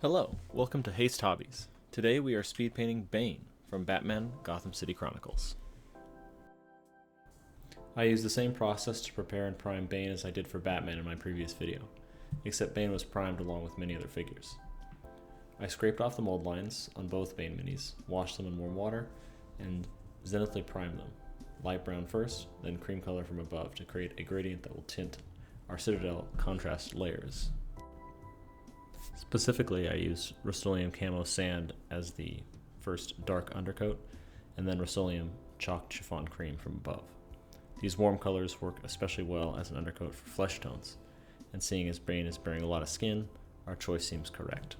Hello, welcome to Haste Hobbies. Today we are speed painting Bane from Batman Gotham City Chronicles. I used the same process to prepare and prime Bane as I did for Batman in my previous video, except Bane was primed along with many other figures. I scraped off the mold lines on both Bane minis, washed them in warm water, and zenithally primed them. Light brown first, then cream color from above to create a gradient that will tint our Citadel Contrast layers. Specifically, I used Rustoleum Camo Sand as the first dark undercoat, and then Rustoleum Chalked Chiffon Cream from above. These warm colors work especially well as an undercoat for flesh tones, and seeing as Bane is bearing a lot of skin, our choice seems correct.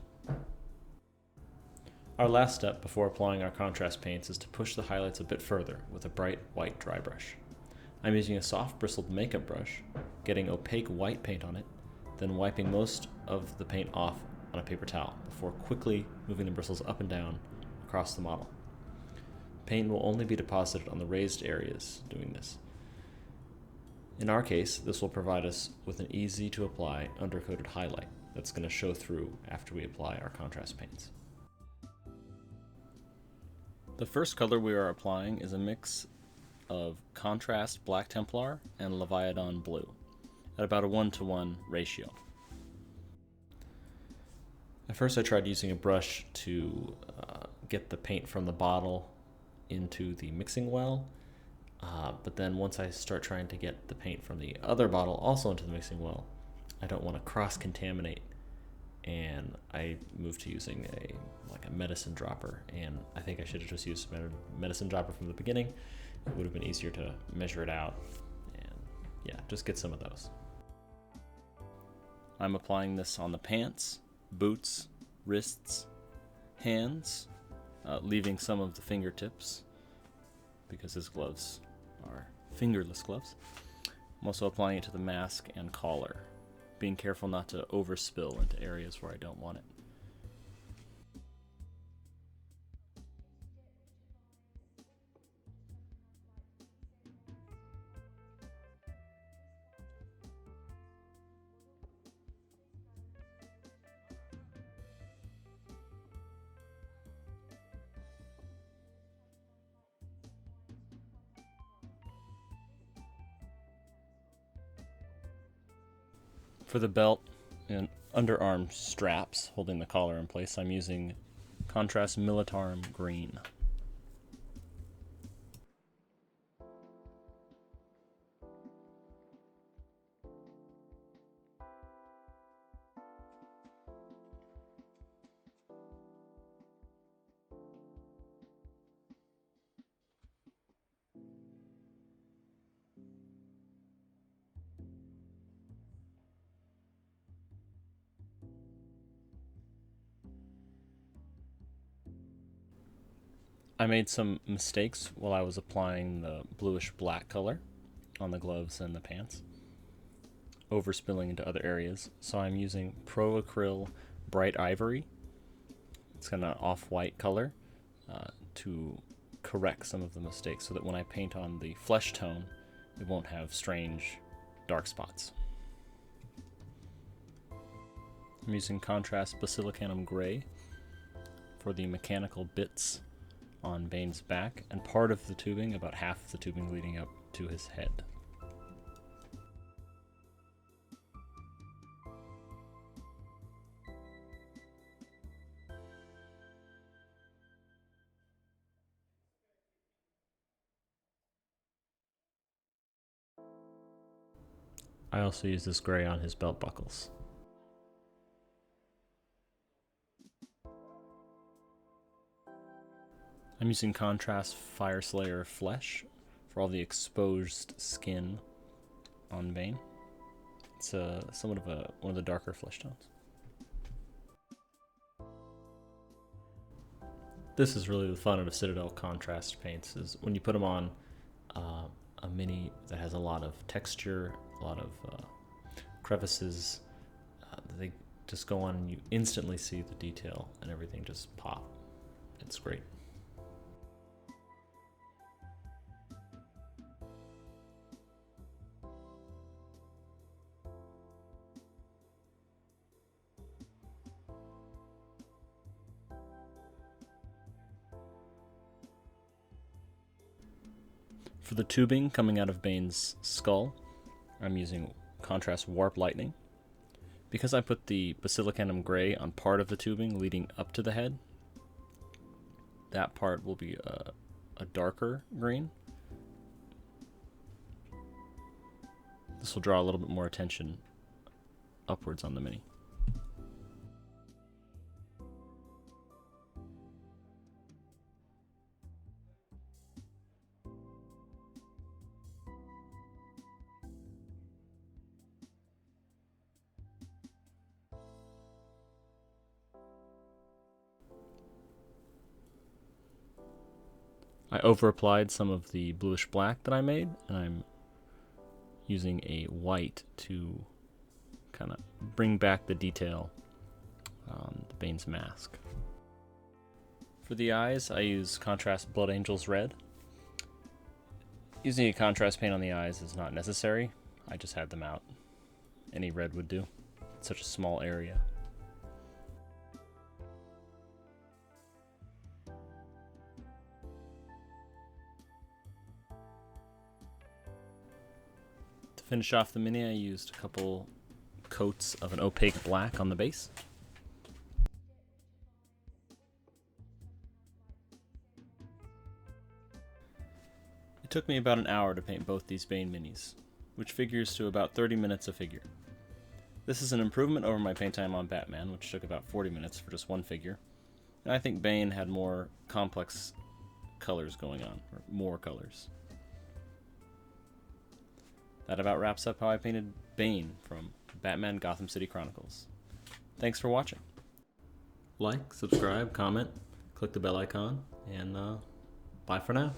Our last step before applying our contrast paints is to push the highlights a bit further with a bright white dry brush. I'm using a soft bristled makeup brush, getting opaque white paint on it, then wiping most of the paint off on a paper towel before quickly moving the bristles up and down across the model. Paint will only be deposited on the raised areas doing this. In our case, this will provide us with an easy to apply undercoated highlight that's going to show through after we apply our contrast paints. The first color we are applying is a mix of contrast black Templar and Leviadon Blue at about a 1-to-1 ratio. At first I tried using a brush to get the paint from the bottle into the mixing well, but then once I start trying to get the paint from the other bottle also into the mixing well, I don't want to cross-contaminate, and I moved to using a medicine dropper, and I think I should have just used a medicine dropper from the beginning. It would have been easier to measure it out, and yeah, just get some of those. I'm applying this on the pants, boots, wrists, hands, leaving some of the fingertips because his gloves are fingerless gloves. I'm also applying it to the mask and collar, being careful not to overspill into areas where I don't want it. For the belt and underarm straps holding the collar in place, I'm using Contrast Militarum Green. I made some mistakes while I was applying the bluish black color on the gloves and the pants, overspilling into other areas. So I'm using Pro Acryl Bright Ivory. It's got an off-white color to correct some of the mistakes so that when I paint on the flesh tone, it won't have strange dark spots. I'm using Contrast Basilicanum Grey for the mechanical bits on Bane's back and part of the tubing, about half of the tubing leading up to his head. I also use this gray on his belt buckles. I'm using Contrast Fireslayer Flesh for all the exposed skin on Bane. It's somewhat of one of the darker flesh tones. This is really the fun of Citadel Contrast paints, is when you put them on a mini that has a lot of texture, a lot of crevices, they just go on and you instantly see the detail and everything just pop. It's great. For the tubing coming out of Bane's skull, I'm using Contrast Warp Lightning. Because I put the Basilicanum Grey on part of the tubing leading up to the head, that part will be a darker green. This will draw a little bit more attention upwards on the mini. I over-applied some of the bluish black that I made, and I'm using a white to kind of bring back the detail on the Bane's mask. For the eyes, I use Contrast Blood Angel's Red. Using a contrast paint on the eyes is not necessary. I just had them out. Any red would do. It's such a small area. To finish off the mini, I used a couple coats of an opaque black on the base. It took me about an hour to paint both these Bane minis, which figures to about 30 minutes a figure. This is an improvement over my paint time on Batman, which took about 40 minutes for just one figure. And I think Bane had more complex colors going on, or more colors. That about wraps up how I painted Bane from Batman Gotham City Chronicles. Thanks for watching. Like, subscribe, comment, click the bell icon, and bye for now.